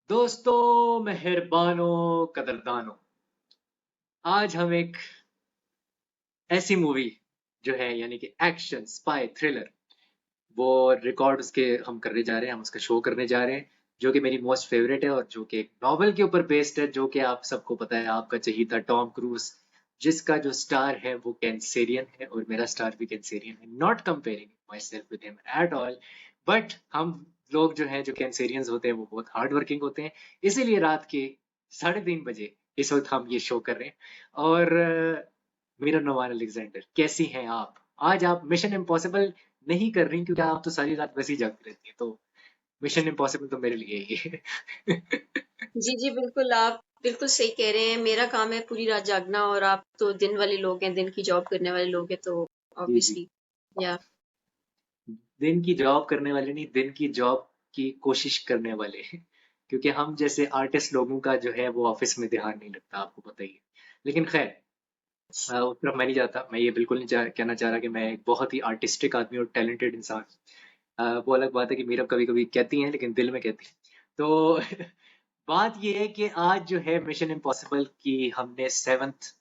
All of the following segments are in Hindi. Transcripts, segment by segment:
दोस्तों, मेहरबानों, कदरदानों, आज हम एक ऐसी मूवी जो है यानी कि एक्शन स्पाई थ्रिलर वो रिकॉर्ड उसके हम करने जा रहे हैं, हम उसका शो करने जा रहे हैं, जो कि मेरी मोस्ट फेवरेट है और जो कि एक नॉवेल के ऊपर बेस्ड है, जो कि आप सबको पता है, आपका चहीता टॉम क्रूज, जिसका जो स्टार है वो कैंसेरियन है और मेरा स्टार भी कैंसेरियन है। Not comparing my self with him at all, but हम लोग जो हैं, जो कैंसेरियंस होते हैं, वो बहुत हार्ड वर्किंग होते हैं। इसीलिए रात के 3:30 बजे इस वक्त हम ये शो कर रहे हैं। और मीरा नवान अलेक्जेंडर, कैसी हैं आप? आज आप मिशन इम्पॉसिबल नहीं कर रही क्योंकि आप तो सारी रात वैसे ही जागती रहती है, तो मिशन इम्पॉसिबल तो मेरे लिए ही है। जी, जी, बिल्कुल, आप बिल्कुल सही कह रहे हैं। मेरा काम है पूरी रात जागना और आप तो दिन वाले लोग हैं, दिन की जॉब करने वाले लोग हैं, तो जी जी। ऑब्वियसली या दिन की जॉब करने वाले नहीं, दिन की जॉब की कोशिश करने वाले हैं। क्योंकि हम जैसे आर्टिस्ट लोगों का जो है वो ऑफिस में ध्यान नहीं लगता, आपको पता ही है। लेकिन खैर, उस तरफ मैं नहीं जाता। मैं ये बिल्कुल नहीं कहना चाह रहा कि मैं एक बहुत ही आर्टिस्टिक आदमी और टैलेंटेड इंसान। वो अलग बात है कि मीरा कभी कभी कहती हैं, लेकिन दिल में कहती हैं। तो बात ये है कि आज जो है मिशन इम्पॉसिबल की हमने सेवन्थ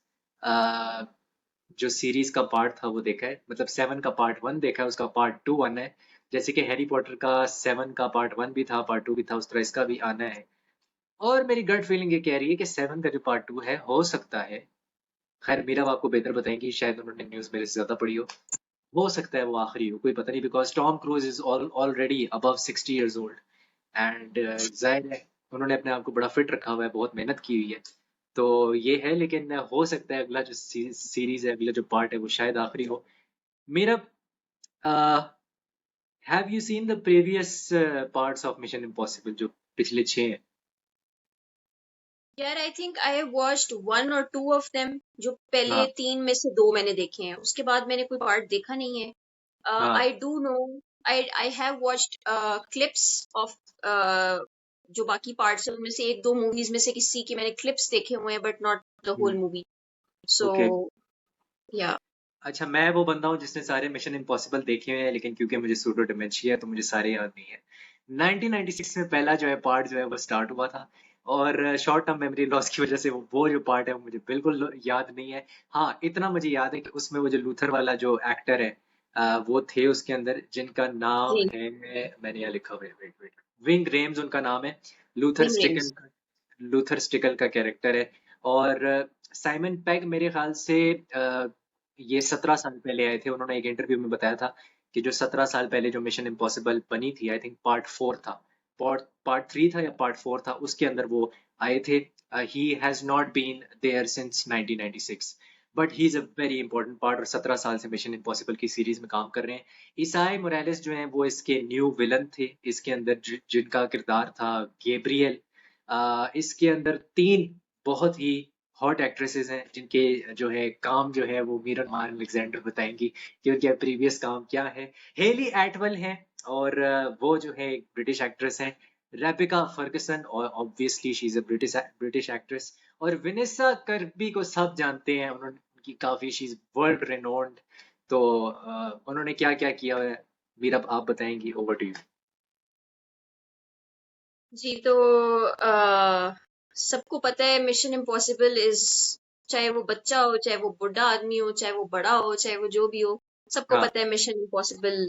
जो सीरीज का पार्ट था वो देखा है। मतलब 7 का पार्ट 1 देखा है, उसका पार्ट 2 आना है। जैसे कि हैरी पॉटर का 7 का पार्ट 1 भी था, पार्ट 2 भी था, उस तरह इसका भी आना है। और मेरी गट फीलिंग ये कह रही है कि 7 का जो पार्ट 2 है, हो सकता है, खैर मीरा आपको बेहतर बताएंगी, शायद उन्होंने न्यूज़ मेरे से ज़्यादा पढ़ी हो सकता है वो आखिरी हो, कोई पता नहीं, because Tom cruise is already above 60 years old। And जाहिर है उन्होंने अपने आप को बड़ा फिट रखा हुआ है, बहुत मेहनत की हुई है। तो ये है, लेकिन हो सकता है अगला जो सीरीज है, अगला जो पार्ट है, वो शायद आखिरी हो। मेरा have you seen the previous parts of Mission impossible, जो पिछले 6 हैं? यार I think I have watched 1 और 2 ऑफ देम। जो पहले हाँ 3 में से 2 मैंने देखे हैं, उसके बाद मैंने कोई पार्ट देखा नहीं है। हाँ। I do know, I have watched clips of जो बाकी पार्ट्स हैं उनमें से एक दो मूवीज में से किसी की मैंने क्लिप्स देखे हुए हैं, but not the whole movie. So okay. Yeah अच्छा, मैं वो बंदा हूँ जिसने सारे मिशन इम्पॉसिबल देखे हुए हैं, लेकिन क्योंकि मुझे सूडो डिमेंशिया है तो मुझे सारे याद नहीं है। 1996 में पहला जो है पार्ट जो है वो स्टार्ट हुआ था, और शॉर्ट टर्म मेमोरी लॉस की वजह से वो जो पार्ट है वो मुझे बिल्कुल याद नहीं है। हाँ, इतना मुझे याद है कि उसमें वो जो लूथर वाला जो एक्टर है, वो थे उसके अंदर, जिनका नाम जी, है, मैंने यहाँ लिखा हुआ है, वेट वेट, विंग रेम्स उनका नाम है। Luther wing स्टिकन Rhames. का, लूथर स्टिकल का कैरेक्टर है। और साइमन पेग मेरे ख्याल से ये 17 साल पहले आए थे। उन्होंने एक इंटरव्यू में बताया था कि जो 17 साल पहले जो मिशन इम्पॉसिबल बनी थी, आई थिंक पार्ट 4 था, पार्ट पार्ट 3 था या पार्ट 4 था, उसके अंदर वो आए थे। He has not been there since 1996, but he is a very important part, और 17 साल से मिशन इम्पॉसिबल की सीरीज में काम कर रहे हैं। ईसाई मोरालेस जो हैं वो इसके न्यू विलन थे, इसके अंदर जिनका किरदार था गैब्रियल। इसके अंदर 3 बहुत ही हॉट एक्ट्रेसेस हैं, जिनके जो है काम जो है वो मीरा मान अलेक्जेंडर बताएंगी कि उनका प्रीवियस काम क्या है। हेली एटवेल हैं, और वो जो है एक ब्रिटिश एक्ट्रेस हैं। रेबिका फर्गसन, और obviously she is a British actress. और विनेसा कर्बी को सब जानते हैं, उन्होंने उनकी काफी, शी इज वर्ल्ड रेनोन्ड। तो उन्होंने क्या क्या किया है, मीरा आप बताएंगी, ओवर टू यू। जी, तो सबको पता है मिशन इम्पॉसिबल इज, चाहे वो बच्चा हो, चाहे वो बुढ़ा आदमी हो, चाहे वो बड़ा हो, चाहे वो जो भी हो, सबको हाँ। पता है मिशन इम्पॉसिबल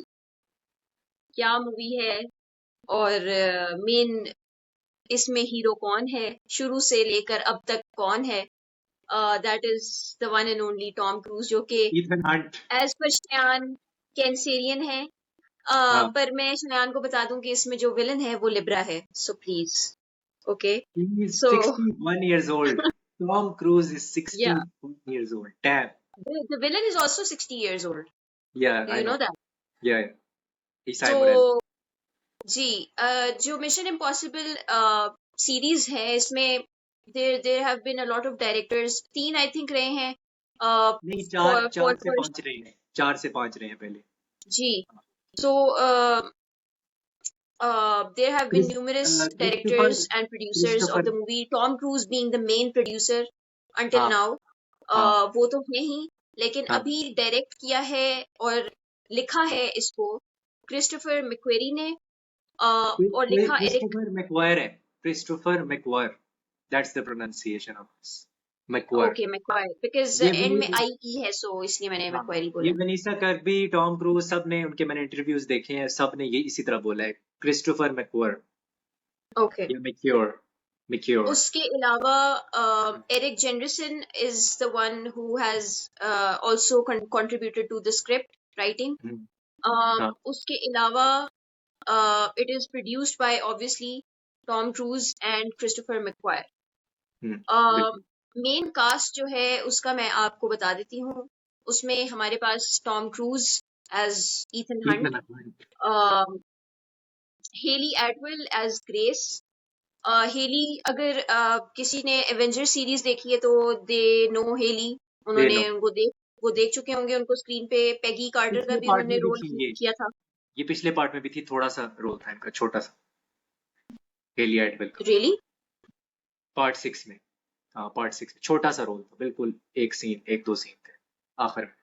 क्या मूवी है। और मेन इसमें हीरो कौन है, शुरू से लेकर अब तक कौन है। That is the one and only Tom cruise, जो कि Ethan Hunt. As per Shayan Cancerian है। हाँ। पर मैं शयान को बता दूं कि इसमें जो विलन है वो लिब्रा है, so please okay. He is so 61 years old. Tom Cruise is या 61 years old. Damn. the villain is also 60 years old. Yeah, Do I you know know. that? Yeah, yeah. Isai Morel. So जी, जो मिशन इम्पॉसिबल सीरीज है, इसमें there there have been a lot of directors, 3 I think रहे हैं। नहीं, चार चार से फॉर पांच रहे हैं, 4 से 5 रहे हैं पहले। जी, so there have been numerous Christopher directors and producers of Christopher the movie, Tom Cruise being the main producer until हाँ now. हाँ वो तो है ही, लेकिन हाँ। अभी डायरेक्ट किया है और लिखा है इसको क्रिस्टोफर मैक्वेरी ने, और लिखा एरिक। क्रिस्टोफर मैकवायर है। Christopher McQuarrie, that's the pronunciation of this, McQuarrie. Okay McQuarrie, because ये एंड में भी, आई ई है, सो इसलिए मैंने हाँ, मैक्वायरी ये बोला। वनीसा कर्बी, टॉम क्रूज, सब ने, उनके मैंने इंटरव्यूज देखे हैं, सब ने ये इसी तरह बोला है, क्रिस्टोफर मैक्वायर ओके। या मैक्योर, मैक्योर। उसके अलावा Erik Jendresen is the one who has also contributed to the script writing. हाँ। उसके अलावा it is produced by obviously Tom Cruise and Christopher McQuarrie. बिल्कुल। मेन कास्ट जो है उसका मैं आपको बता देती हूँ। उसमें हमारे पास टॉम क्रूज एज ईथन ठीक है हंट, ना। Hayley Atwell as Grace. Hayley, अगर किसी ने एवेंजर सीरीज देखी है तो दे नो हेली। दे उन्होंने नो, वो देख चुके होंगे उनको स्क्रीन पे। पेगी कार्टर का पिछले भी पार्ट उन्होंने में भी रोल थी किया था। ये पिछले पार्ट में भी थी, थोड़ा सा रोल था इनका, छोटा सा, हेली एटवेल का, रियली? पार्ट 6 में। हाँ, पार्ट 6 में छोटा सा रोल था, बिल्कुल एक सीन, एक दो सीन थे आखिर में।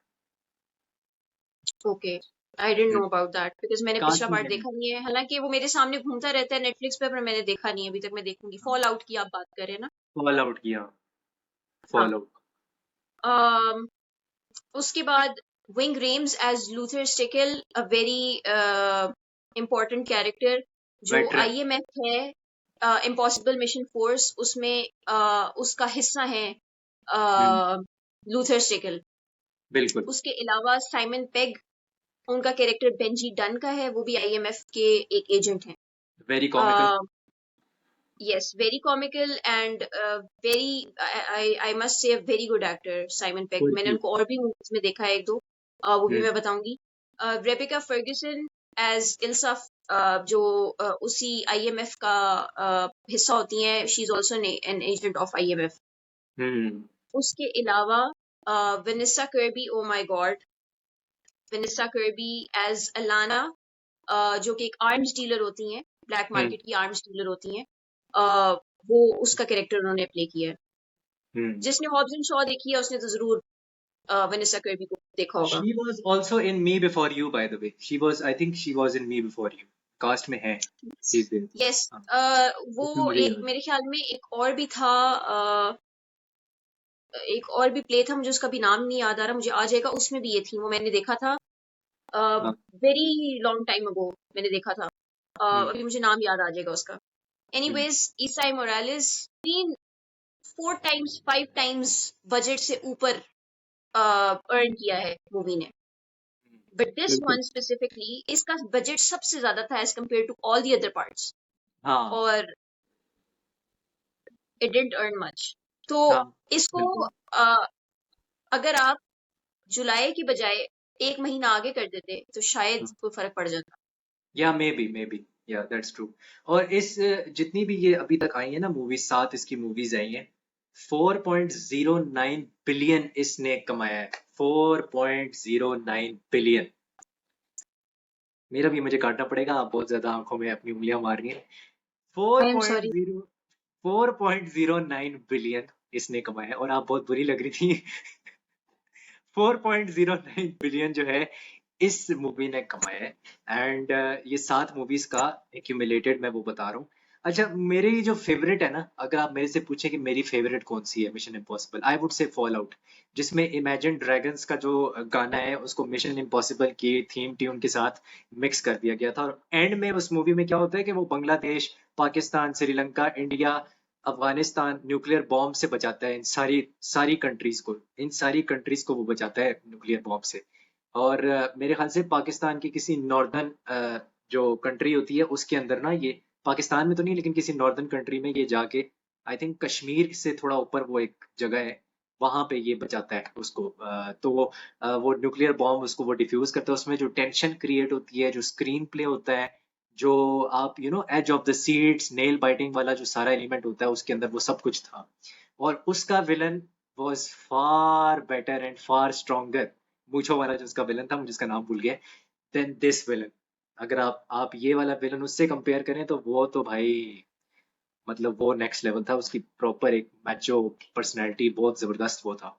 Okay, I don't know hmm, about that because मैंने पिछला कास्ट में पार्ट है। देखा नहीं है। हालांकि वो मेरे सामने घूमता रहता है नेटफ्लिक्स पे, पर मैंने देखा नहीं है अभी तक। मैं देखूंगी। फॉल आउट की आप बात करें ना? फॉल आउट किया, हाँ। Fall out. um, उसके बाद Ving Rhames as Luther Stickell, a very important character जो वेटरन। आईएमएफ है, इम्पॉसिबल मिशन फोर्स, उसमें उसका हिस्सा है लूथर स्टिकल। बिल्कुल। उसके अलावा साइमन पेग, उनका कैरेक्टर बेंजी डन का है, वो भी आईएमएफ के एक एजेंट हैं। Very comical. Yes, very comical and very, I must say, a very good actor, Simon Pegg. मैंने कुर्की। उनको और भी मूवीज में देखा है एक दो, वो भी हम्म। मैं बताऊंगी। रेबिका फर्ग्यूसन एज इल्सा, जो उसी आईएमएफ का हिस्सा होती हैं। She is also an agent of IMF. Hmm. उसके अलावा Vanessa Kirby, oh my god, Vanessa Kirby as Alana, जो कि एक आर्म्स डीलर होती हैं, ब्लैक हम्म। मार्केट की आर्म्स डीलर होती हैं। अ, वो उसका कैरेक्टर उन्होंने प्ले किया है। हम्म। जिसने हॉब्स एंड शॉ देखी है उसने तो जरूर वेनेसा कर्बी को देखा होगा। She was also in Me Before You, by the way. She was, I think she was in Me Before You. Cast में है, she's there. यस, हाँ, वो इसमें मुझे एक याद मेरे ख्याल में एक और भी था, एक और भी प्ले था, मुझे उसका भी नाम नहीं याद आ रहा, मुझे आ जाएगा। उसमें भी ये थी, वो मैंने देखा था है। हाँ। वेरी लॉन्ग टाइम अगो मैंने देखा था। हम्म। अभी मुझे नाम याद आ जाएगा उसका। हम्म। एनीवेज, ईसाई मोरालेस तीन 4 टाइम्स 5 टाइम्स बजट से ऊपर अर्न किया है मूवी ने। बट दिस बिल्कुल। वन स्पेसिफिकली, इसका बजट सबसे ज्यादा था as compared to all the other parts, हाँ। और इट डिडंट अर्न मच। तो हाँ। इसको बिल्कुल। अगर आप जुलाई की बजाय एक महीना आगे कर देते तो शायद कोई फर्क पड़ जाता। या मे बी, या दैट्स ट्रू। और इस जितनी भी ये अभी तक आई है ना मूवीज, 7 इसकी मूवीज आई हैं, 4.09 बिलियन इसने कमाया है, 4.09 बिलियन। मेरा भी, मुझे काटना पड़ेगा, आप बहुत ज्यादा आंखों में अपनी उंगलियां मार रही हैं। I am sorry. 4.09 बिलियन इसने कमाया है, और आप बहुत बुरी लग रही थी। 4.09 बिलियन जो है इस मूवी ने कमाया है। एंड ये 7 मूवीज का एक्यूमुलेटेड मैं वो बता रहा हूँ। अच्छा, मेरी जो फेवरेट है ना, अगर आप मेरे से पूछे कि मेरी फेवरेट कौन सी है मिशन इम्पॉसिबल, आई वुड से फॉल आउट, जिसमें इमेजिन ड्रैगन्स का जो गाना है उसको मिशन इम्पॉसिबल की थीम ट्यून के साथ मिक्स कर दिया गया था। और एंड में उस मूवी में क्या होता है कि वो Bangladesh, Pakistan, Sri Lanka, India, Afghanistan nuclear bomb से बचाता है, इन सारी सारी कंट्रीज को, इन सारी कंट्रीज को वो बचाता है न्यूक्लियर बॉम्ब से। और मेरे ख्याल से पाकिस्तान की किसी नॉर्दर्न जो कंट्री होती है उसके अंदर ना, ये पाकिस्तान में तो नहीं लेकिन किसी नॉर्दर्न कंट्री में ये जाके, आई थिंक कश्मीर से थोड़ा ऊपर वो एक जगह है, वहां पे ये बचाता है उसको। तो वो न्यूक्लियर बॉम्ब उसको वो डिफ्यूज करता है। उसमें जो टेंशन क्रिएट होती है, जो स्क्रीन प्ले होता है, जो आप edge of the seats, nail biting वाला जो सारा एलिमेंट होता है उसके अंदर, वो सब कुछ था। और उसका villain was far better and far stronger, मूछो वाला जो उसका विलन था, मुझे उसका नाम भूल गया, देन दिस विलन। अगर आप ये वाला विलन उससे कंपेयर करें तो वो तो भाई, मतलब वो नेक्स्ट लेवल था। उसकी प्रॉपर एक मैचो पर्सनैलिटी, बहुत जबरदस्त वो था।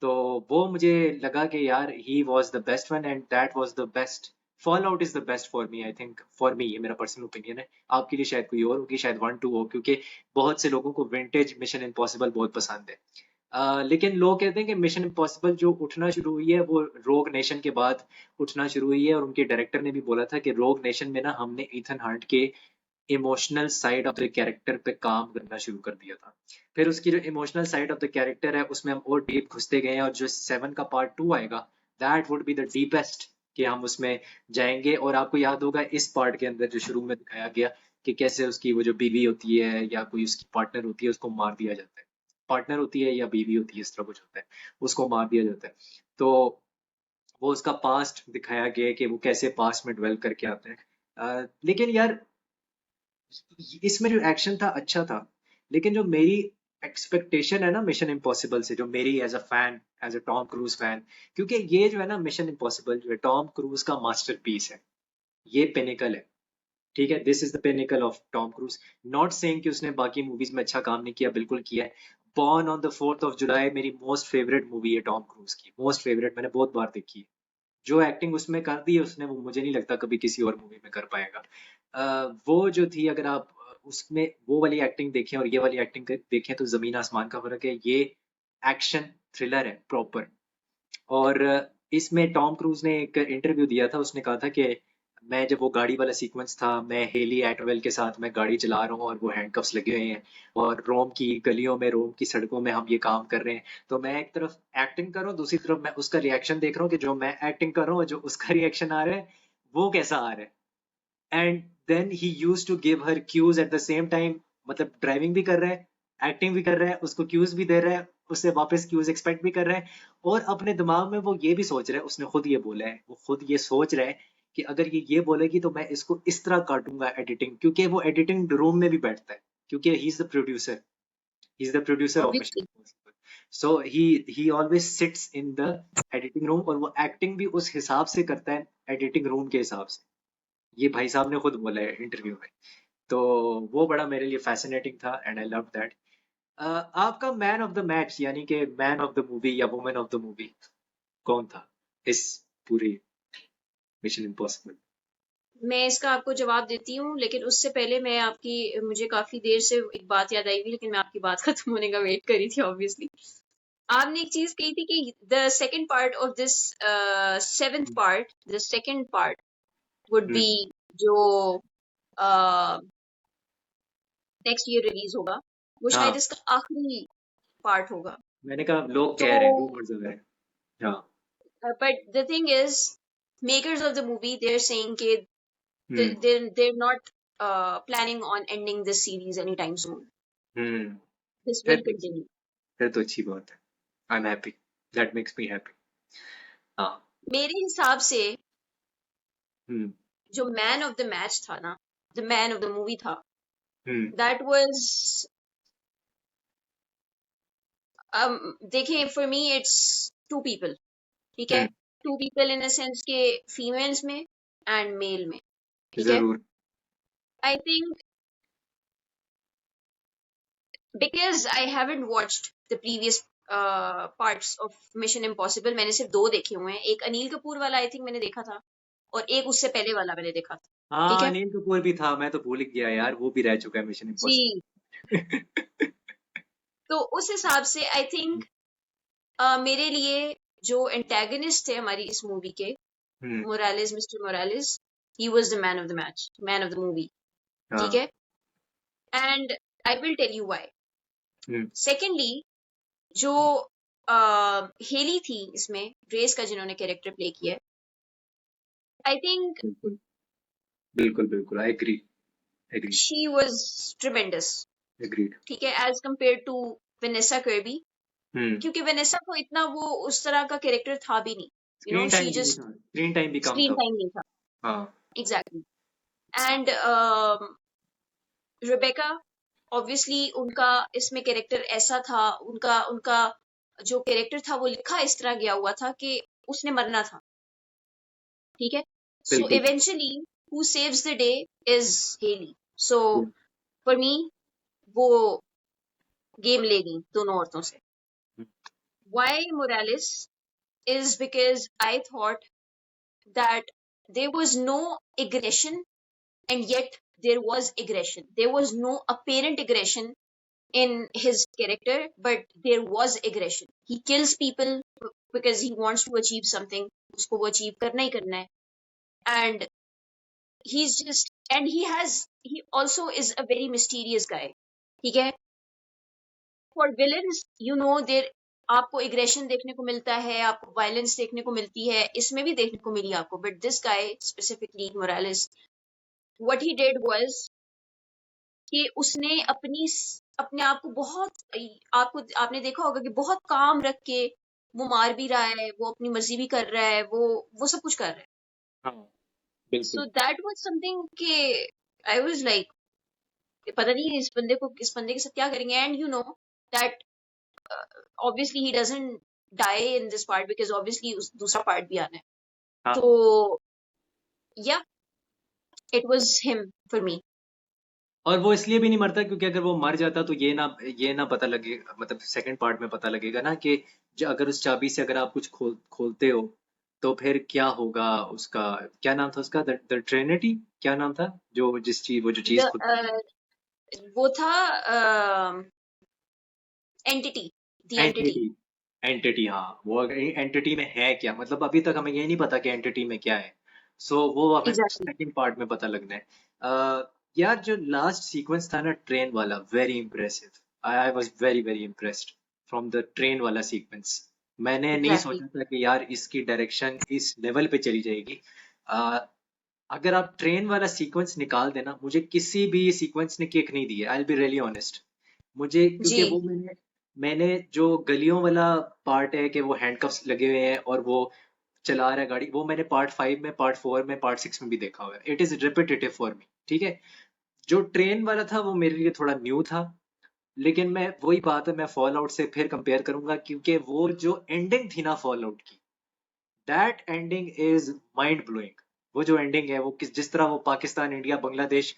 तो वो मुझे लगा कि यार he was the best one, and that was the best fall out is the best for me, I think, for me, ये मेरा पर्सनल ओपिनियन है। आपके लिए शायद कोई और होगी, शायद 1 2 हो, क्योंकि बहुत से लोगों को विंटेज मिशन इम्पॉसिबल बहुत पसंद है। लेकिन लोग कहते हैं कि मिशन इम्पॉसिबल जो उठना शुरू हुई है वो रोग नेशन के बाद उठना शुरू हुई है, और उनके डायरेक्टर ने भी बोला था कि रोग नेशन में ना हमने ईथन हंट के emotional side of the character पे काम करना शुरू कर दिया था। फिर उसकी जो emotional side of the character है उसमें हम और डीप घुसते गए हैं, और जो 7 का पार्ट 2 आएगा, that would be the deepest, कि हम उसमें जाएंगे। और आपको याद होगा इस पार्ट के अंदर जो शुरू में दिखाया गया कि कैसे उसकी वो जो बीवी होती है या कोई उसकी पार्टनर होती है उसको मार दिया जाता है, पार्टनर होती है या बीवी होती है, इस तरह कुछ होता है, उसको मार दिया जाता है। तो वो उसका पास्ट दिखाया गया है कि वो कैसे पास्ट में ड्वेल करके आते हैं। लेकिन यार इसमें जो एक्शन था अच्छा था, लेकिन जो मेरी एक्सपेक्टेशन है ना मिशन इम्पॉसिबल से, जो मेरी as a fan, as a Tom Cruise fan, क्योंकि ये जो है ना मिशन इम्पॉसिबल जो है टॉम क्रूज का मास्टरपीस है, ये पिनिकल है, ठीक है, this is the pinnacle of Tom cruise. Not saying कि उसने बाकी मूवीज में अच्छा काम नहीं किया, बिल्कुल किया है। Born on the 4th of July मेरी मोस्ट फेवरेट मूवी है टॉम क्रूज की, मोस्ट फेवरेट, मैंने बहुत बार देखी है। जो एक्टिंग उसमें कर दी है उसने, वो मुझे नहीं लगता कभी किसी और मूवी में कर पाएगा। वो जो थी, अगर आप उसमें वो वाली एक्टिंग देखें और ये वाली एक्टिंग देखें तो जमीन आसमान का फर्क है। ये एक्शन थ्रिलर है प्रॉपर। और इसमें टॉम क्रूज ने एक इंटरव्यू दिया था, उसने कहा था कि मैं जब वो गाड़ी वाला सीक्वेंस था, मैं हेली एटवेल के साथ मैं गाड़ी चला रहा हूँ और वो हैंडकफ्स लगे हुए हैं, और रोम की गलियों में, रोम की सड़कों में हम ये काम कर रहे हैं, तो मैं एक तरफ एक्टिंग कर रहा हूँ, दूसरी तरफ मैं उसका रिएक्शन देख रहा हूँ कि जो मैं एक्टिंग कर रहा हूँ और जो उसका रिएक्शन आ रहा है वो कैसा आ रहा है। And then he use to give her cues at the same time, मतलब ड्राइविंग भी कर रहा है, एक्टिंग भी कर रहा है, उसको क्यूज भी दे रहा है, उससे वापस क्यूज एक्सपेक्ट भी कर रहा है, और अपने दिमाग में वो ये भी सोच रहा है, उसने खुद ये बोला है, वो खुद ये सोच रहा है कि अगर ये बोलेगी तो मैं इसको इस तरह काटूंगा एडिटिंग, क्योंकि वो एडिटिंग रूम में भी बैठता है, क्योंकि he is the producer, he is the producer of mission Obviously. Impossible. So he always sits in the editing room, और वो एक्टिंग भी उस हिसाब से करता है, एडिटिंग रूम के हिसाब से। ये भाई साहब ने खुद बोला है इंटरव्यू में। तो वो बड़ा मेरे लिए फैसिनेटिंग था, एंड आई लव दैट। आपका मैन ऑफ द मैच, यानी कि मैन ऑफ द मूवी या वुमेन ऑफ द मूवी कौन था इस पूरी मिशन इम्पॉसिबल? मैं इसका आपको जवाब देती हूँ, लेकिन उससे पहले मैं आपकी मुझे काफी देर से एक बात याद आई हुई, लेकिन मैं आपकी बात खत्म होने का वेट कर रही थी ऑब्वियसली। आपने एक चीज कही थी कि the second part of this 7th part, the second part would hmm, be जो नेक्स्ट ईयर रिलीज होगा, वो शायद हाँ, इसका आखिरी पार्ट होगा। मैंने कहा लोग तो कह रहे हैं, रूमर्स हो रहे हैं। हाँ। But the thing is, makers of the movie they are saying कि hmm. they're not planning on ending this series anytime soon. Hmm. This फिर will तो continue. फिर तो अच्छी बात है, I am happy, that makes me happy. हाँ। मेरे हिसाब से हम्म। जो मैन ऑफ द मैच था ना, the man of the movie था, हम्म। दैट वाज देखें, for me it's two people, ठीक है, hmm. Two people in a sense के फीमेल्स में एंड मेल में, ठीक है। जरूर। I think because I haven't watched the previous parts of Mission Impossible, मैंने सिर्फ 2 देखे हुए हैं। एक अनिल कपूर वाला आई थिंक मैंने देखा था, और एक उससे पहले वाला मैंने देखा था, ठीक हाँ, है। अनिल कपूर भी था, मैं तो भूल ही गया यार, वो भी रह चुका है मिशन जी, इम्पॉसिबल। तो उस हिसाब से आई थिंक मेरे लिए जो एंटेगनिस्ट थे हमारी इस मूवी के, hmm. Morales, mister Morales, he was the man of the match, man of the movie, ठीक हाँ। है। And I will tell you why. Hmm. Secondly, जो हेली थी इसमें, ग्रेस का जिन्होंने कैरेक्टर प्ले किया है, आई थिंक बिल्कुल, बिल्कुल, बिल्कुल, I agree, agree, she was tremendous, agreed. ठीक है, as compare to Vanessa Kirby. Hmm. क्योंकि वेनेसा को इतना वो उस तरह का कैरेक्टर था भी नहीं, you know, screen she time भी नहीं जस्ट था, स्क्रीन टाइम भी कम स्क्रीन था। टाइम नहीं था। हाँ। एग्जैक्टली। एंड रिबेका, ऑब्वियसली उनका इसमें कैरेक्टर ऐसा था, उनका उनका जो कैरेक्टर था वो लिखा इस तरह गया हुआ था कि उसने मरना था, ठीक है। सो बिल्कुल। Eventually who saves the day is Hayley. So Yeah. For me वो गेम ले गई दोनों औरतों से। Why Morales is because I thought that there was no aggression, and yet there was aggression. There was no apparent aggression in his character, but there was aggression. He kills people because he wants to achieve something. उसको वो achieve करना ही करना है. And he's just, and he also is a very mysterious guy. ठीक है? For villains, you know, there आपको एग्रेशन देखने को मिलता है, आपको वायलेंस देखने को मिलती है, इसमें भी देखने को मिली आपको. But this guy specifically Morales, what he did was कि उसने अपने आप को बहुत, आपने देखा होगा कि बहुत काम रख के वो मार भी रहा है, वो अपनी मर्जी भी कर रहा है, वो सब कुछ कर रहा है. हाँ बिल्कुल. सो दैट वाज समथिंग कि आई वाज लाइक, पता नहीं इस बंदे के साथ क्या करेंगे. And you know that obviously he doesn't die in this part because obviously दूसरा part भी आना है. हाँ. तो yeah, it was him for me. और वो इसलिए भी नहीं मरता क्योंकि अगर वो मर जाता तो ये ना पता लगे, मतलब सेकंड पार्ट में पता लगेगा ना कि अगर उस चाबी से अगर आप कुछ खोलते हो तो फिर क्या होगा. उसका क्या नाम था, उसका द ट्रिनिटी, क्या नाम था जो चीज वो था एंटिटी, द एंटिटी. एंटिटी. हाँ, वो एंटिटी में है क्या, मतलब अभी तक हमें ये नहीं पता कि एंटिटी में क्या है. सो वो हमें एग्जैक्टली. सेकंड पार्ट में पता लगना है. यार जो लास्ट सीक्वेंस था ना ट्रेन वाला, very impressive. I was very very impressed from the train वाला सीक्वेंस. मैंने नहीं एग्जैक्टली. सोचा था कि यार इसकी डायरेक्शन इस लेवल पे चली जाएगी. अगर आप ट्रेन वाला सीक्वेंस निकाल देना, मुझे किसी भी सीक्वेंस ने किक नहीं दी है. I will be really honest. मुझे क्योंकि जी. वो मैंने जो गलियों वाला पार्ट है कि वो हैंडकफ्स लगे हुए हैं और वो चला रहा है गाड़ी, वो मैंने पार्ट 5 में, पार्ट 4 में, पार्ट 6 में भी देखा हुआ है. It is repetitive for me. ठीक है. जो ट्रेन वाला था वो मेरे लिए थोड़ा न्यू था. लेकिन मैं वही बात है, मैं फॉल आउट से फिर कंपेयर करूंगा क्योंकि वो जो एंडिंग थी ना फॉल आउट की, that ending is mind blowing. वो जो एंडिंग है वो जिस तरह वो पाकिस्तान, इंडिया, बांग्लादेश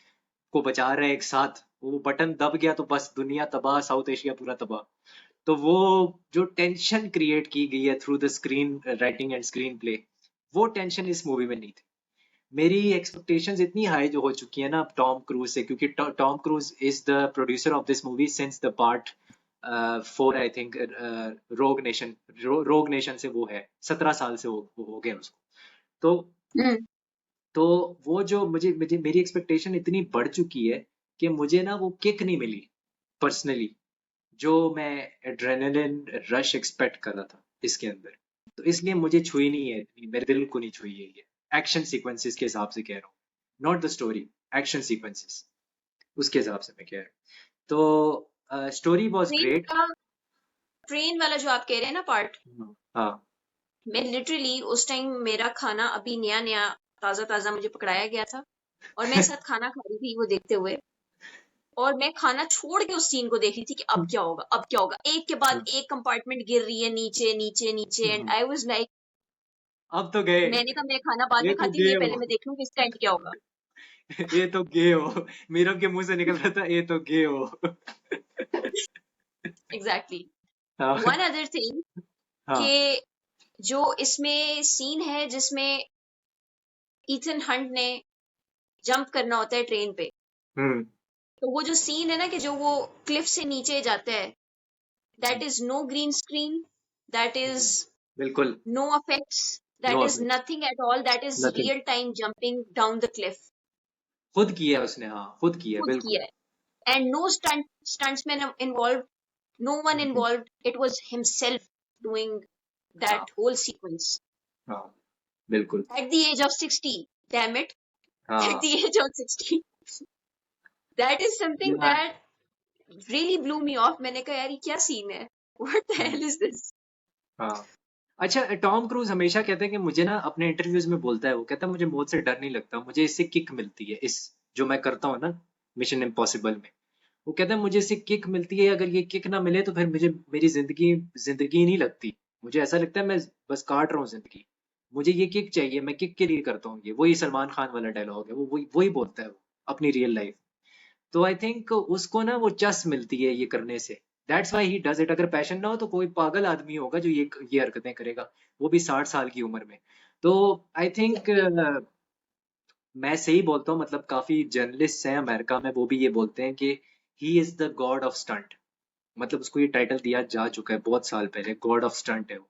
को बचा रहे हैं एक साथ, वो बटन दब गया तो बस दुनिया तबाह, साउथ एशिया पूरा तबाह. तो वो जो टेंशन क्रिएट की गई है through the screen writing and screen play, वो टेंशन इस मूवी में नहीं थी. मेरी एक्सपेक्टेशंस इतनी हाई जो हो चुकी है ना अब टॉम क्रूज से, क्योंकि Tom cruise is the producer of this movie since the part 4 I think. रोग नेशन से वो है, 17 साल से वो हो गया उसको. तो हम्म. तो वो जो मुझे मुझे मेरी एक्सपेक्टेशन इतनी बढ़ चुकी है कि मुझे ना वो किक नहीं मिली पर्सनली, जो मैं एड्रेनलिन रश एक्सपेक्ट कर रहा था इसके अंदर. तो इसलिए मुझे छुई नहीं है इतनी, मेरे दिल को नहीं छुई है ये. एक्शन सीक्वेंसेस के हिसाब से कह रहा हूँ, not the story, action sequences उसके हिसाब से मैं कह रहा हूँ. तो स्टोरी वाज ग्रेट. ट्रेन वाला जो आप कह रहे हैं ना पार्ट, हाँ. मैं लिटरली उस टाइम मेरा खाना अभी नया नया ताजा ताजा मुझे पकड़ाया गया था और मैं साथ खाना खा रही थी वो देखते हुए, और मैं खाना छोड़ के उस सीन को देख रही थी कि अब क्या होगा, अब क्या होगा. एक के बाद एक कंपार्टमेंट गिर रही है नीचे नीचे नीचे, एंड आई वाज लाइक, अब तो गए, मैंने कहा मैं खाना बाद ये में तो खाती हूँ, गए ये हो, पहले मैं देख लूँ कि इसका एंड क्या होगा. ये तो गए हो. मीरब के मुंह से निकल रहा था ये तो गए हो. एग्जैक्टली. हाँ. वन अदर थिंग हाँ. कि जो इसमें सीन है जिसमें ईथन हंट ने जंप करना होता है ट्रेन पे, हम्म. तो वो जो सीन है ना कि जो वो क्लिफ से नीचे जाता है, that is no green screen, that is बिल्कुल. no effects, that no is nothing at all, that is nothing. real time jumping down the cliff. खुद किया है उसने, हाँ खुद किया है खुद बिल्कुल. किया है. And no stuntsman involved, no one involved, it was himself doing हाँ. that whole sequence हाँ बिल्कुल. at the age of 60. Damn it, at हाँ the age of 60. That is something यार. that really blew me off. मैंने कहा यार ये क्या सीन है, what the hell is this. हाँ. अच्छा, टॉम क्रूज हमेशा कहते हैं कि मुझे ना, अपने इंटरव्यूज में बोलता है, वो कहता है मुझे मौत से डर नहीं लगता, मुझे इससे किक मिलती है. इस जो मैं करता हूँ ना मिशन इम्पॉसिबल में, वो कहता है मुझे इससे किक मिलती है. अगर ये किक ना मिले तो फिर मुझे मेरी जिंदगी नहीं लगती. मुझे ऐसा लगता है मैं बस काट रहा हूँ जिंदगी. मुझे ये किक चाहिए, मैं किक के लिए करता हूँ ये. वही सलमान खान वाला डायलॉग है, वो वही बोलता है वो अपनी रियल लाइफ. तो आई थिंक उसको ना वो चस मिलती है ये करने से. That's why he does it. अगर पैशन ना हो तो कोई पागल आदमी होगा जो ये हरकतें करेगा, वो भी 60 साल की उम्र में. तो आई थिंक मैं सही बोलता हूँ, मतलब काफी जर्नलिस्ट हैं अमेरिका में, वो भी ये बोलते हैं कि he is the God of stunt. मतलब उसको ये टाइटल दिया जा चुका है बहुत साल पहले, गॉड ऑफ स्टंट है वो।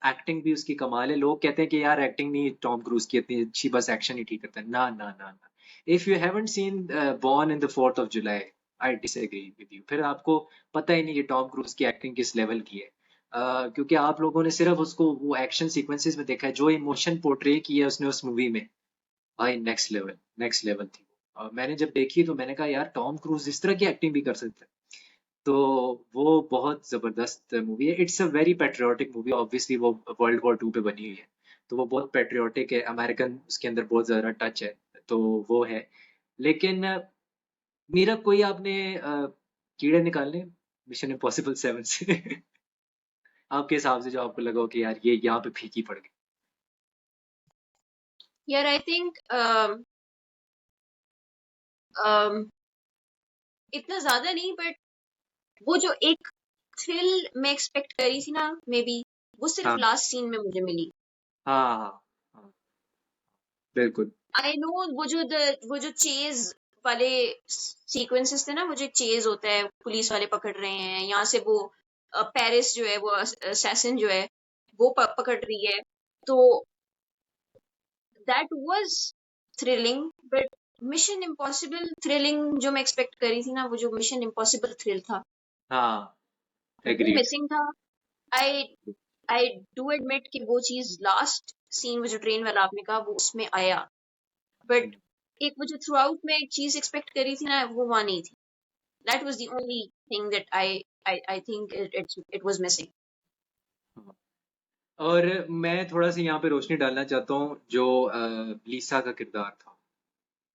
एक्टिंग भी उसकी कमाल है। लोग कहते हैं कि यार एक्टिंग नहीं टॉम क्रूज की इतनी अच्छी, बस एक्शन ही ठीक करता है। ना ना ना ना। If you haven't seen born in the 4th of July, I disagree with you. फिर आपको पता ही नहीं कि टॉम क्रूज की एक्टिंग किस लेवल की है। क्योंकि आप लोगों ने सिर्फ उसको वो एक्शन सीक्वेंसेस में देखा है, जो इमोशन पोर्ट्रे किया है उसने उस मूवी में, भाई नेक्स्ट लेवल, नेक्स्ट लेवल थी वो। मैंने जब देखी तो मैंने कहा यार टॉम क्रूज इस तरह की एक्टिंग भी कर सकता है। तो वो बहुत जबरदस्त मूवी है। It's a very patriotic movie, obviously वो World War II पे बनी हुई है, तो वो बहुत पेट्रियाटिक है, अमेरिकन उसके अंदर बहुत ज्यादा टच है। तो वो है। लेकिन मेरा कोई आपने कीड़े निकालने मिशन इम्पॉसिबल 7 से आपके हिसाब से जो आपको लगा हो कि यार ये यहाँ पे फीकी पड़ गई। यार आई थिंक इतना ज्यादा नहीं, बट वो जो एक थ्रिल मैं एक्सपेक्ट करी थी ना, मे बी वो सिर्फ हाँ लास्ट सीन में मुझे मिली। हाँ हाँ हाँ, बिल्कुल। आई नो वो जो चेज वाले सीक्वेंसेस थे ना, वो जो चेज होता है, पुलिस वाले पकड़ रहे हैं यहाँ से, वो पेरिस जो है, वो असैसिन जो है, वो पकड़ रही है, तो that was thrilling. But mission impossible thrilling जो मैं एक्सपेक्ट करी थी ना, वो जो मिशन इम्पॉसिबल थ्रिल था, हाँ, वो एग्रीड। मिसिंग था। आई आई डू एडमिट कि वो चीज लास्ट सीन, वो जो ट्रेन वाला आपने कहा, वो उसमें आया, बट एक वो जो थ्रू आउट में एक चीज एक्सपेक्ट करी थी ना, वो वहां नहीं थी। That was the only thing that I think it was missing. और मैं थोड़ा सा यहाँ पे रोशनी डालना चाहता हूँ, जो लीसा का किरदार था।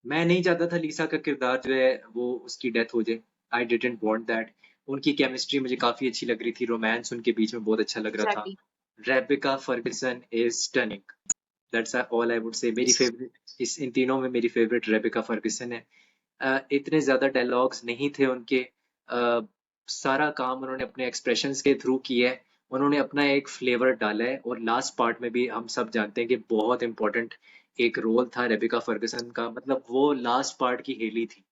मैं नहीं चाहता था लीसा का किरदार जो है वो उसकी डेथ हो जाए। I didn't want that. उनकी केमिस्ट्री मुझे काफी अच्छी लग रही थी, रोमांस उनके बीच में बहुत अच्छा लग रहा था। Exactly. Rebecca Ferguson is stunning. That's all I would से। मेरी फेवरेट इस इन तीनों में मेरी फेवरेट रेबेका फर्गुसन है। इतने ज्यादा डायलॉग्स नहीं थे उनके। सारा काम उन्होंने अपने एक्सप्रेशंस के थ्रू किया है। उन्होंने अपना एक फ्लेवर डाला है, और लास्ट पार्ट में भी हम सब जानते हैं कि बहुत इंपॉर्टेंट एक रोल था रेबिका फर्गुसन का। मतलब वो लास्ट पार्ट की हेली थी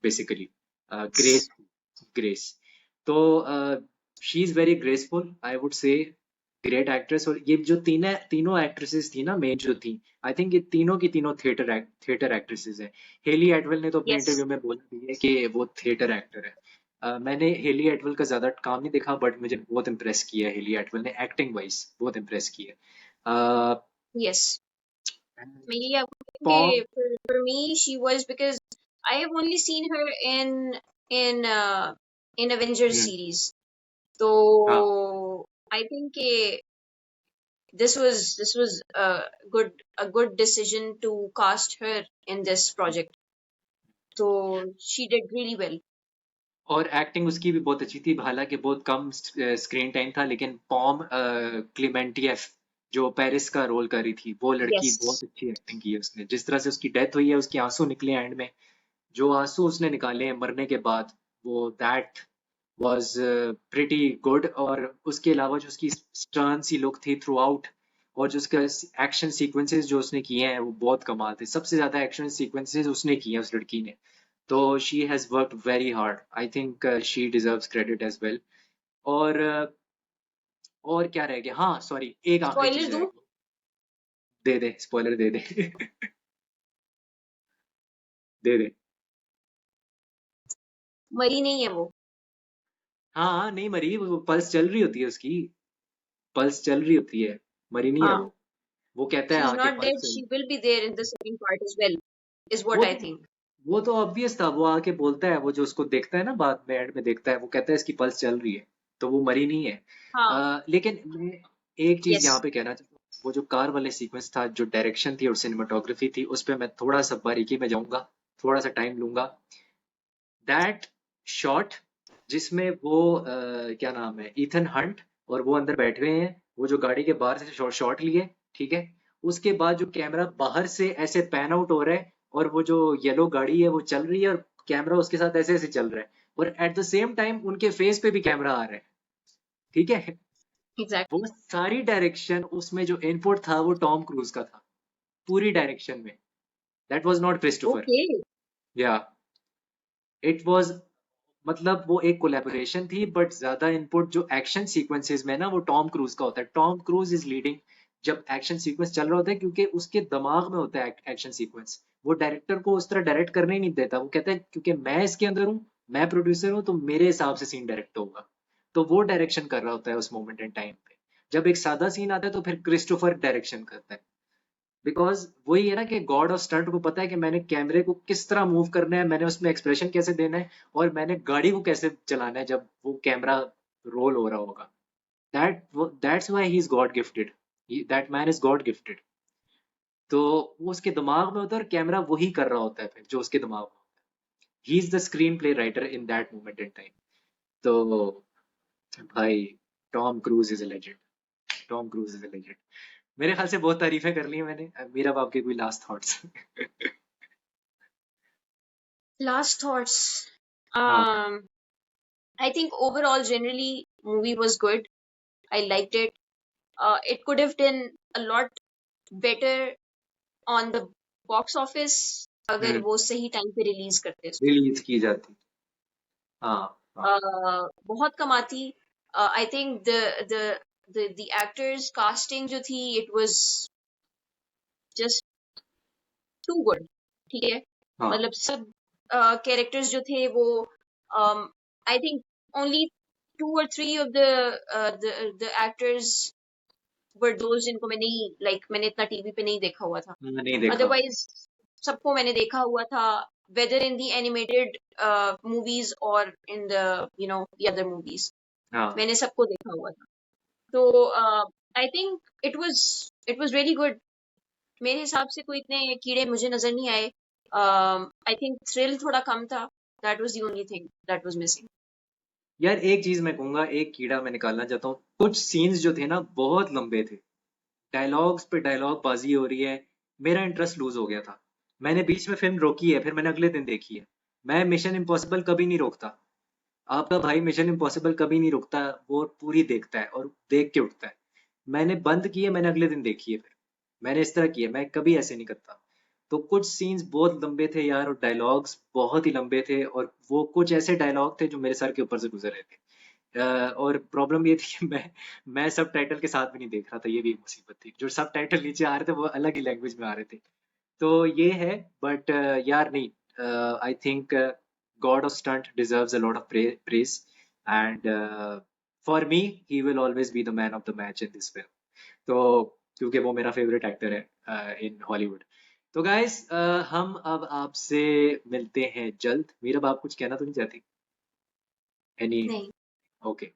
बेसिकली। Grace, Grace. तो she is very graceful, I would say. Great actress. और ये जो तीनों एक्ट्रेसेस थी ना मेन जो थी, आई थिंक ये तीनों की तीनों थिएटर एक्ट्रेसेस हैं। हेली एटवेल ने तो अपने यस। इंटरव्यू में बोल दी है कि वो थिएटर एक्टर है। मैंने हेली एटवेल का ज्यादा काम नहीं देखा, बट मुझे बहुत इम्प्रेस किया है हेली एटवेल ने, एक्टिंग वाइज बहुत इम्प्रेस किया। यस, मैं यही आपको पॉम। कहेंगे। For me she was, because I have only seen her in in Avengers series, तो हाँ, I think this was a good decision to cast her in this project. So she did really well. और एक्टिंग उसकी भी बहुत अच्छी थी, हालांकि बहुत कम स्क्रीन टाइम था, लेकिन पॉम क्लीमेंटियफ जो पेरिस का रोल कर रही थी, वो लड़की Yes. बहुत अच्छी एक्टिंग की है उसने। जिस तरह से उसकी डेथ हुई है, उसके आंसू निकले एंड में, जो आंसू उसने निकाले हैं मरने के बाद, वो दैट वाज प्रिटी गुड। और उसके अलावा जो उसकी स्टर्न सी लुक थी थ्रू आउट, और जो उसका एक्शन सीक्वेंसेस जो उसने किए हैं वो बहुत कमाल थे। सबसे ज्यादा एक्शन सीक्वेंसेस उसने किए हैं उस लड़की ने। तो she has worked very hard. I think she deserves credit as well. और और क्या रह गया? हाँ सॉरी, एक आखिरी Spoiler चीज रह दूं? गई। दे दे, स्पॉइलर दे दे। दे दे। मरी नहीं है वो। हाँ हाँ, नहीं मरी वो, पल्स चल रही होती है उसकी। पल्स चल रही होती है, मरी नहीं है हाँ, वो कहता है she's आके not dead. पल्स चल। She will be there in the second part as well, is what वो I तो think. वो तो ऑब्वियस था, वो आके बोलता है, वो जो उसको देखता है ना बाद में, एंड में देखता है, वो कहता है इसकी पल्स चल रही है। तो वो मरी नहीं है। हाँ। लेकिन मैं एक चीज यहाँ Yes. पे कहना चाहता हूँ। वो जो कार वाले सीक्वेंस था, जो डायरेक्शन थी और सिनेमाटोग्राफी थी, उस पर मैं थोड़ा सा बारीकी में जाऊंगा, थोड़ा सा टाइम लूंगा। दैट शॉट जिसमें वो क्या नाम है, इथन हंट, और वो अंदर बैठे हुए हैं, वो जो गाड़ी के बाहर से शॉट शॉट लिए, ठीक है। उसके बाद जो कैमरा बाहर से ऐसे पैन आउट हो रहा है, और वो जो येलो गाड़ी है वो चल रही है, और कैमरा उसके साथ ऐसे ऐसे चल रहा है, और एट द सेम टाइम उनके फेस पे भी कैमरा आ रहा है, ठीक है। वो Exactly. सारी डायरेक्शन उसमें जो इनपुट था वो टॉम क्रूज का था, पूरी डायरेक्शन में। That was not Christopher. Okay. या इट वाज, मतलब वो एक कोलैबोरेशन थी, बट ज्यादा इनपुट जो एक्शन सीक्वेंसेस में ना वो टॉम क्रूज का होता है। टॉम क्रूज इज लीडिंग जब एक्शन सीक्वेंस चल रहा होता है, क्योंकि उसके दिमाग में होता है एक्शन सीक्वेंस। वो डायरेक्टर को उस तरह डायरेक्ट करने ही नहीं देता। वो कहता है क्योंकि मैं इसके अंदर हूँ, मैं प्रोड्यूसर हूँ, तो मेरे हिसाब से सीन डायरेक्ट होगा। तो वो डायरेक्शन कर रहा होता है उस मोमेंट एंड टाइम पे। जब एक सादा सीन आता है तो फिर क्रिस्टोफर डायरेक्शन करता है। बिकॉज वही है ना कि गॉड ऑफ स्टंट को पता है कि मैंने कैमरे को किस तरह मूव करना है, मैंने उसमें एक्सप्रेशन कैसे देना है, और मैंने गाड़ी को कैसे चलाना है जब वो कैमरा रोल हो रहा होगा। That's why he is God gifted. That man is God gifted. तो वो उसके दिमाग में होता है और कैमरा वही कर रहा होता है फिर जो उसके दिमाग में। He is the screen play writer in that moment in time. तो भाई, Tom cruise is a legend. Tom cruise is a legend. मेरे ख्याल से बहुत तारीफें कर ली हैं मैंने। मेरा अब आपके कोई लास्ट थॉट्स? Last thoughts. हाँ। I think overall, generally, movie was good. I liked it. It could have done a lot better on the box office अगर हम्म। वो सही टाइम पे रिलीज करते इसको। रिलीज की जाती। हाँ। हाँ। बहुत कमाती। I think the actors casting जो थी, it was just too good. ठीक है, हाँ। मतलब सब कैरेक्टर्स जो थे वो, I think only 2 or 3 of the actors were those जिनको मैंने, मैंने इतना टीवी पे नहीं देखा हुआ था। नहीं देखा। अदरवाइज सबको मैंने देखा हुआ था, whether in the animated movies or in the other movies, हाँ। मैंने सबको देखा हुआ था। तो I think it was really good. मेरे हिसाब से कोई इतने कीड़े मुझे नजर नहीं आए। आई थिंक थ्रिल थोड़ा कम था। That was the only thing that was missing. यार एक चीज मैं कहूंगा, एक कीड़ा मैं निकालना चाहता हूँ। कुछ सीन्स जो थे ना बहुत लंबे थे। डायलॉग्स पे डायलॉग बाजी हो रही है। मेरा इंटरेस्ट लूज हो गया था। मैंने बीच में फिल्म रोकी है, फिर मैंने अगले दिन देखी है। मैं मिशन इम्पॉसिबल कभी नहीं रोकता। आपका भाई मिशन इम्पॉसिबल कभी नहीं रुकता। वो पूरी देखता है और देख के उठता है। मैंने बंद की है, मैंने अगले दिन देखी है फिर। मैंने इस तरह किया, मैं कभी ऐसे नहीं करता। तो कुछ सीन्स बहुत लंबे थे यार, और डायलॉग्स बहुत ही लंबे थे, और वो कुछ ऐसे डायलॉग थे जो मेरे सर के ऊपर से गुजर रहे थे। और प्रॉब्लम ये थी कि मैं सब टाइटल के साथ भी नहीं देख रहा था। ये भी एक मुसीबत थी, जो सब टाइटल नीचे आ रहे थे वो अलग ही लैंग्वेज में आ रहे थे। तो ये है। बट यार नहीं, I think God of stunt deserves a lot of praise, and for me he will always be the man of the match in this film. तो क्योंकि वो मेरा फेवरेट एक्टर है इन हॉलीवुड। तो गाइस, हम अब आपसे मिलते हैं जल्द। मीरा, आप कुछ कहना तो नहीं चाहती? एनी? नहीं। ओके।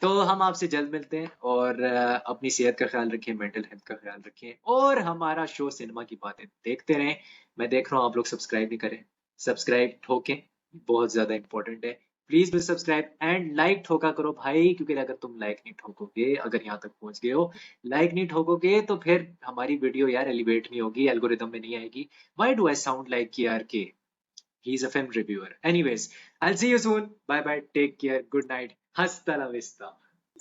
तो हम आपसे जल्द मिलते हैं, और अपनी सेहत का ख्याल रखें, मेंटल हेल्थ का ख्याल रखें, और हमारा शो सिनेमा की बातें देखते रहें। मैं देख रहा हूँ आप लोग सब्सक्राइब नहीं करें। सब्सक्राइब ठोकें, बहुत ज़्यादा इंपॉर्टेंट है। Please do subscribe and like ठोका करो भाई, क्योंकि अगर तुम लाइक नहीं ठोकोगे, अगर यहाँ तक पहुंच गए हो, लाइक नहीं ठोकोगे, तो फिर हमारी वीडियो यार एलिवेट नहीं होगी, एल्गोरिदम में नहीं आएगी। Why do I sound like यार के? He's a film reviewer. Anyways, I'll see you soon. Bye bye. Take care. Good night. Hasta la vista.